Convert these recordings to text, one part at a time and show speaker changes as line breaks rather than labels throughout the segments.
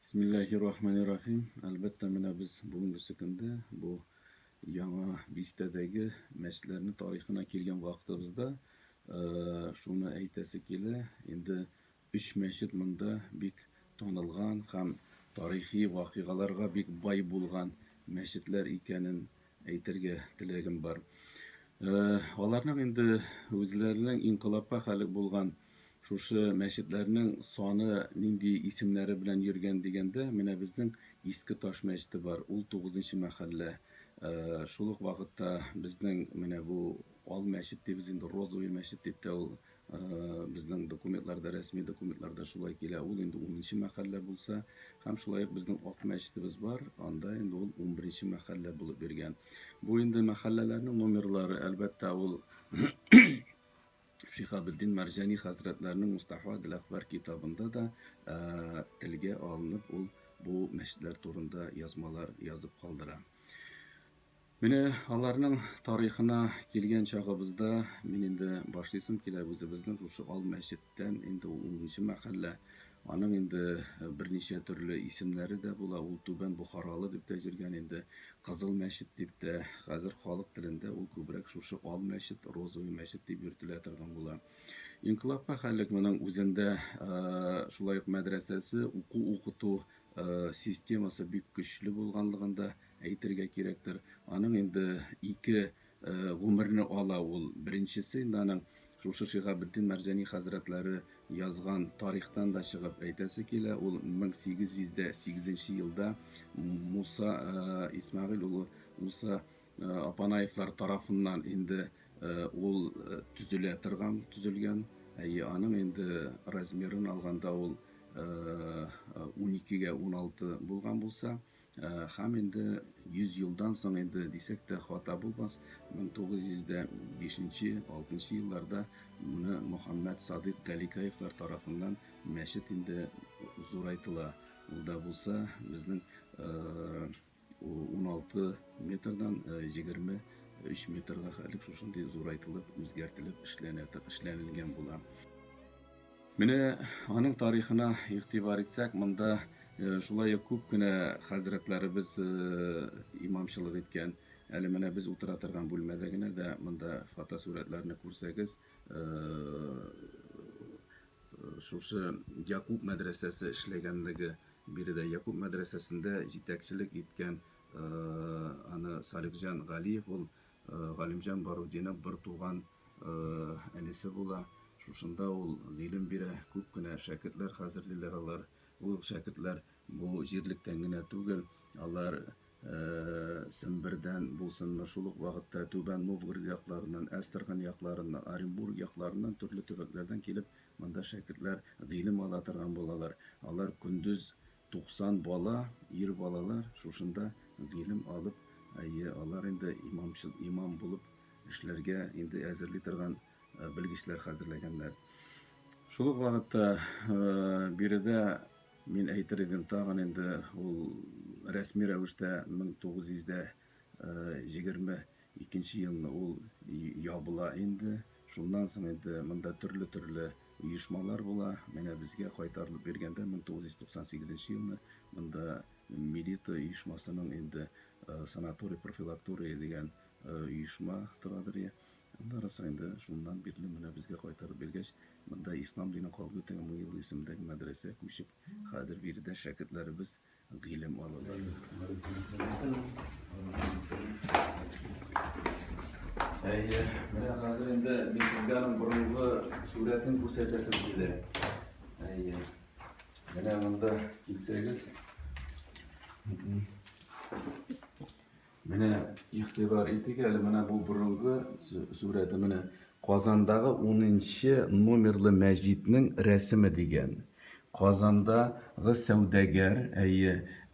Bismillahirrahmanirrahim. Albatta mana biz bugungi kunda bu yangi Bistadagi masjidlarning tarixini kelgan vaqtimizda shuni aytasi kela, endi 3 masjid bunda bek tanilgan ham tarixiy voqealarga bek boy bo'lgan masjidlar ekanini aytirga tilagim bor. Ularning endi o'zlarining inqilobga xalq bo'lgan şuşu məscidlərinin sonu nindi isimləri bilan yürgən degəndə mənə bizning eski Tosh məscidi var. Ul 9-cu məhəllə. Şuluq vaqtda bizning mənə bu Al məscid deb biz indi Rozovый məscid deb də bizning dokumentlarda, rəsmi dokumentlarda şulay kela. Ul indi 10-cu məhəllə bulsa, ham şulay bizning Aq məscidimiz var. Anda indi ul 11-ci məhəllə bulub bergan. Bu indi məhəllələrinin numaraları əlbəttə ul Şihabuddin Marjani Hazretlerinin Mustafa Dil-Akbar kitabında da tilge alınıp bu məscidlər turunda yazmalar yazıp kaldıra. Mene onlarning tarixine kelgan chog'imizda men endi başlaysam kelar o'zimizning shu Al masjiddan endi 10-ci mahalla onun endi bir necha turli isimlari da bo'la. U Tuban Buxorolik deb de jirgan endi Qizil masjid deb de hozir xalq tilida u ko'proq shu Al masjid, Rozovый masjid deb yuritilayotgan bo'la. İnqilobga xalq mening o'zimda shulayq madrasasi o'quv sistemasi bek kuchli bo'lganligida aytirga kerakdir. Onun endi iki umrni ola ol. Birinchisi endi aning shu Şihabuddin Marjani Hazretleri yazgan tarixdan da chiqib aytasi kela, ul 1808-yilda Musa İsmail ulu Musa Apanayevlar tarafından endi ul tuzilgan. Aning endi razmerini alganda ul 12'ga 16 bo'lgan bo'lsa, ham endi 100 yıldan so'ng endi desek de xato bo'lmas. 1905-6 yıllarda Muhammed Sadiq Galikayevlar tarafından masjid endi zo'raytila. Unda bo'lsa bizning 16 metrdan 23 metrga halik shunday zo'raytilib, o'zgartirilib ishlanilgan bo'lar. Mene onun tarixine itibar etsek, bunda şulay ko'pgina hazretlerimiz imamçılık etken, әлі міне biz o'tiratirgan bo'lmadagina da bunda fotosuratlarni ko'rsangiz, shu Yakub madrasasi ishlaganligi birida Yakub madrasasida yetakchilik etgan ana Salikjan G'aliyev ol G'alimjon Barudinov bir tug'an anisi bo'la. Şunda ol ilim bire ko'pgina şagirdlar hazırlaylar alар. Bu şagirdlar bu jirlikten gina tugil. Alар Simbirden bulsun meşhurluk vaqtda Tuban Novgorod yaqlarından, Astrxan yaqlarından, Orenburg yaqlarından türlü töbeklerden kelip manda şagirdlar ilim alatirgan bolalar. Alар gündüz 90 bala, 20 balalar şuşunda ilim alıp, alар endi imam bulup işlerge endi hazırlaytirgan bilgiçler hazırlaganlar. Şuluk vaqtda biride men aytar edim tag'in endi ul rasmiy ravishda 1922-yilni ul yopila endi. Shundan so'ng endi bunda turli uyushmalar bo'la. Mana bizga qaytarib berganda 1998-yilni bunda Milita uyushmasining endi sanatoriy profilaktoriya degan uyushma turadir. Darasa endi shundan birli mana bizga qaytarib bergach, bunda islom dini qabul etilgan Mu'il ismidagi madrasa ko'chib, hozir bu yerda shogirdlarimiz ilim oladilar. Mana hozir endi men sizga burungi suratini ko'rsatasam dedi. Mana bunda kelsangiz, mana ixtibor etik, mana bu burungi surati mana Qozondagi 10-nomerli masjidning rasmi degan. Qozondagi savdogar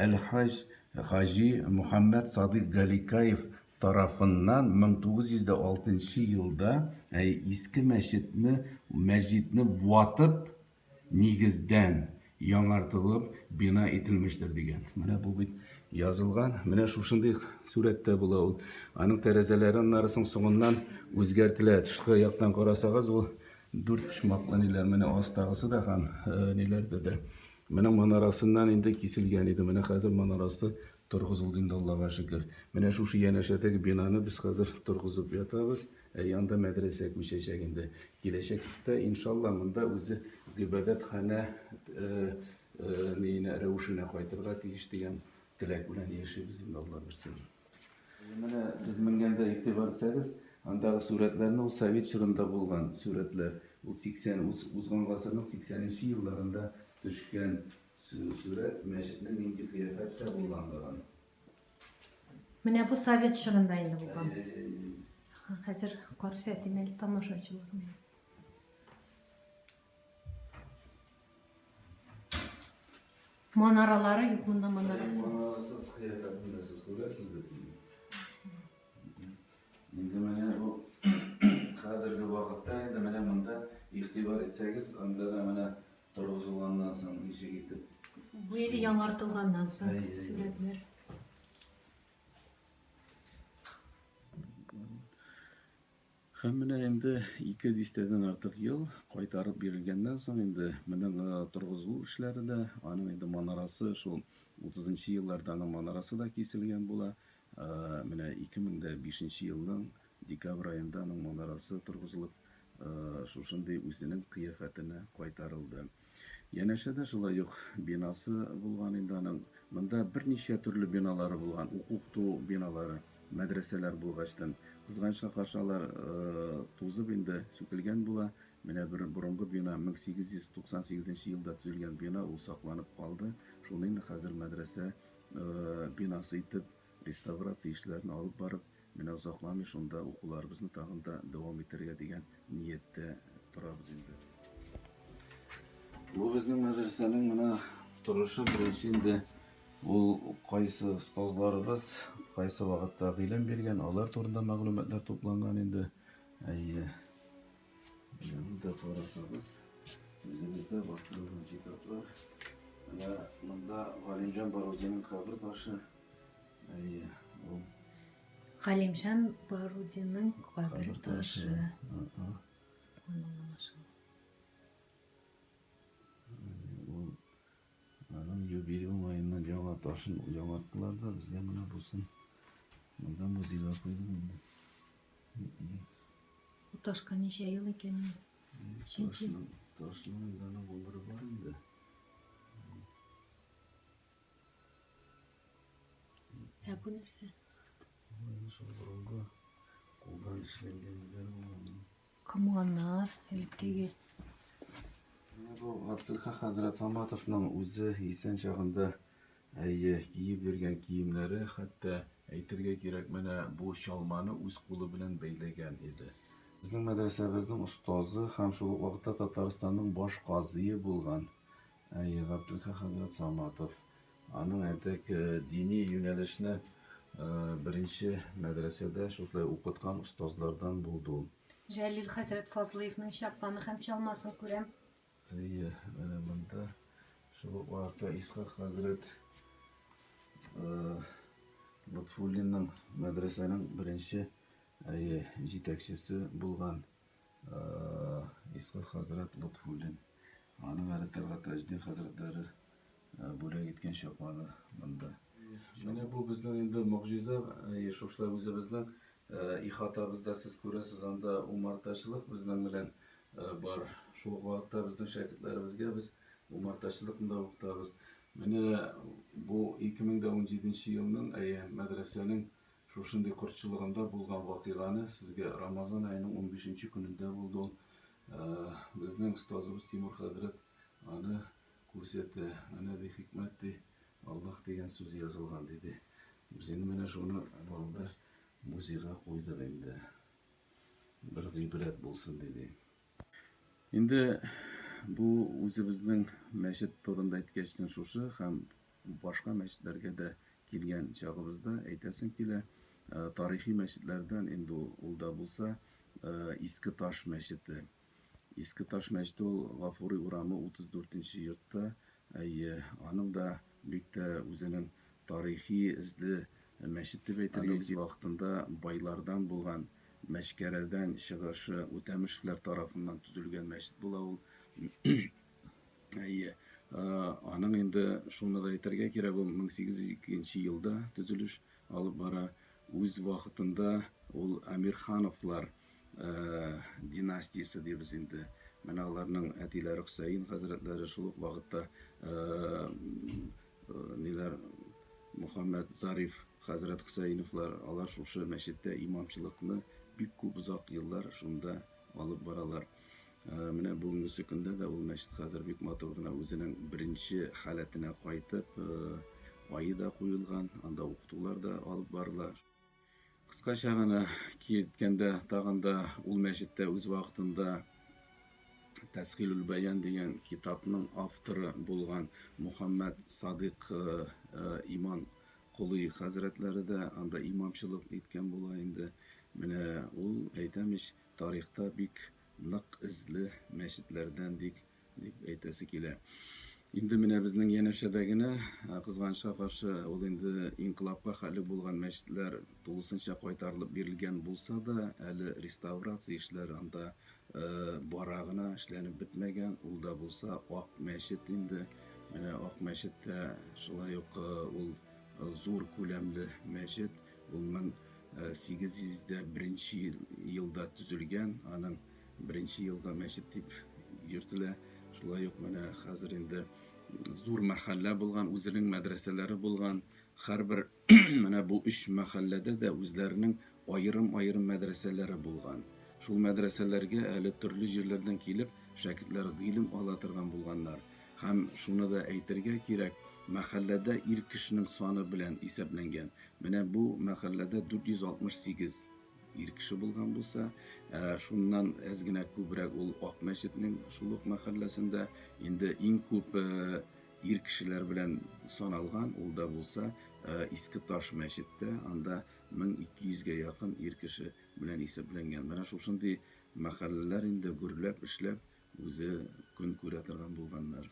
Al-Haj Haji Muhammed Sadiq Galikayev tarafından 1906-yilda eski masjidni vatib negizdan yanartılıp bina etilmiştir degan. Mana bu bit yazılgan. Mana şuşunday suratda bo'la. Aning terazalarining narasing so'ngidan o'zgartiriladi. Tishqi yoqdan qarasag'iz u 4 pushmoqli nelar mana ostag'isi da ham nelar dedi. Менің манарасından енді кесілген еді. Менә қазір манарасы тұрғызылды инде, Аллаға шүкір. Менә шушы янәшәдәге бинаны без хәзер тұрғызып ятабыз. Янда мәдрәсә күчәчәк инде. Киләчәктә иншалла монда үзе гыйбадәтханә нейне рәвешенә кайтырга тиеш дигән теләк белән яшибез инде, Алла берсен. Менә сез менгәндә игътибар итсәгез, андагы сурәтләрне ул совет чорында булган сурәтләр. Ул 80 узган гасырның 80нче елларында төшкән сурәт мәчетнең нинди кыяфәттә булганлыгын.
Менә бу совет чорында инде булган. Хәзер күрсәтим әле тамашачыларга. Манаралары юк, монда манарасы.
Манарасыз кыяфәтендә сез күрәсез бит. Инде менә бу хәзерге вакытта инде менә монда игътибар итсәгез, анда да менә торгызылганнан соң ничек итеп.
Бу иде яңартылганнан соң сүрәтләр.
Һәм менә инде 2 дистәдән артык ел кайтарып бирелгәннән соң инде менә торгызу эшләре дә, аның инде манарасы шул 30нчы елларда аның манарасы да киселгән була. Менә 2005 елның декабрь айында аның манарасы торгызылып, шушындый үзенең кыяфәтенә кайтарылды. Янәшәдә шулай ук бинасы булган инде аның. Монда берничә төрле биналары булган, укыту биналары, мәдрәсәләр булгачтан. Кызганычка каршы алар тузып инде сүтелгән була. Менә бер борынгы бина 1898 елда төзелгән бина, ул сакланып калды. Шуны инде хәзер мәдрәсә бинасы итеп реставрация эшләрен алып барып, менә озакламый шунда укуларыбызны тагын да дәвам итәргә дигән нияттә торабыз инде. Бу безнең мәдрәсәнең менә торышы беренче инде ул кайсы остазларыбыз кайсы вакытта гыйлем биргән, алар турында мәгълүматлар тупланган инде. Монда карасагыз, үзебездә бастырылган китаплар. Менә монда Галимҗан Барудинның кабер ташы. Ул
Галимҗан Барудинның кабер ташы.
Аның юбилей айыннан яңа ташын яңарттылар да, безгә менә бусын. Монда музейга куйдык инде.
Бу ташка ничә ел икән?
Ташның да гомере бар инде.
Бу нәрсә?
Шул борынгы кулдан эшләнгәннәр булган.
Комганнар, элеккеге.
Бу Габделхак хәзрәт Саматовның үзе исән чагында киеп йөргән киемнәре, хәтта әйтергә кирәк, менә бу чалманы үз кулы белән бәйләгән иде. Безнең мәдрәсәбезнең остазы һәм шул ук вакытта Татарстанның баш казые булган Габделхак хәзрәт Саматов. Аның әйтәк дини юнәлешне беренче мәдрәсәдә шулай укыткан остазлардан булды ул.
Җәлил хәзрәт Фазлыевның чапаны һәм чалмасын күрәм.
Менә монда шул ук вакытта Исхак хәзрәт Лотфуллинның мәдрәсәнең беренче җитәкчесе булган Исхак хәзрәт Лотфуллин. Аның әле Тәлгать Таҗдин хәзрәтләре бүләк иткән чапаны монда. Менә бу безнең инде могҗиза, шушлай үзебезнең ихатабызда сез күрәсез, анда умартачылык безнең белән бар. Шул вакытта безнең шәкертләребезгә без умартачылыкны да укытабыз. Менә бу 2017 елның мәдрәсәнең шушындый кортчылыгында булган вакыйганы сезгә Рамазан аеның 15нче көнендә булды ул. Безнең остазыбыз Тимур хәзрәт аны күрсәтте. Менә ди хикмәт ди, Аллаһ дигән сүз язылган диде. Без инде менә шуны алда музейга куйдык инде. Бер гыйбрәт булсын диде. Инде бу үзебезнең мәчет турында әйткәчтен шушы һәм башка мәчетләргә дә килгән чагыбызда әйтәсем килә, тарихи мәчетләрдән инде ул да булса Иске Таш мәчете. Иске Таш мәчете ул Гафури урамы 34нче йортта. Аның да бик тә үзенең тарихи эзле мәчет дип әйтергә вакытында байлардан булган Мәчкәрәдән чыгышы Үтәмешевләр тарафыннан төзелгән мәчет була ул. Аның инде шуны да әйтергә кирәк, ул 1802 елда төзелеш алып бара. Үз вакытында ул Әмирхановлар династиясе дибез инде. Менә аларның әтиләре Хөсәен хәзрәтләре шул ук вакытта ниләр Мөхәммәд Зариф хәзрәт Хөсәеновлар, алар шушы мәчеттә имамчылыкны бик күп озак еллар шунда алып баралар. Менә бүгенге көндә дә ул мәчет хәзер бик матур гына үзенең беренче халәтенә кайтып, ае да куелган, анда укытулар да алып барыла. Кыскача гына киткәндә, тагын да ул мәчеттә үз вакытында Тәсхилүл Бәян дигән китапның авторы булган Мөхәммәд Садык иман Кулый хәзрәтләре дә анда имамчылык иткән була инде. Менә ул әйтәмеш тарихта бик нык эзле мәчетләрдән дип әйтәсе килә. Инде менә безнең янәшәдә генә кызганычка каршы ул инде инкыйлабка хәле булган мәчетләр тулысынча кайтарылып бирелгән булса да, әле реставрация эшләре анда бара гына эшләнеп бетмәгән. Ул да булса Ак мәчет инде. Менә Ак мәчеттә шулай ук ул зур күләмле мәчет. Ул 1801 елда төзелгән. Аның 1 елга мәчет дип йөртелә. Шулай ук менә хәзер инде зур мәхәллә булган, үзенең мәдрәсәләре булган. Һәрбер менә бу 3 мәхәлләдә дә үзләренең аерым-аерым мәдрәсәләре булган. Шул мәдрәсәләргә әле төрле җирләрдән килеп шәкертләр гыйлем ала торган булганнар. Һәм шуны да әйтергә кирәк, мәхәлләдә ир кешенең саны белән исәпләнгән. Менә бу мәхәлләдә 468 ир кеше булган булса, шуннан әз генә күбрәк ул Ак мәчетнең шул ук мәхәлләсендә инде иң күп ир кешеләр белән саналган, ул да булса Иске Таш мәчеттә, анда 1200-гә якын ир кеше белән исәпләнгән. Менә шушындый мәхәлләләр инде гөрләп эшләп үзе көн күрә торган булганнар.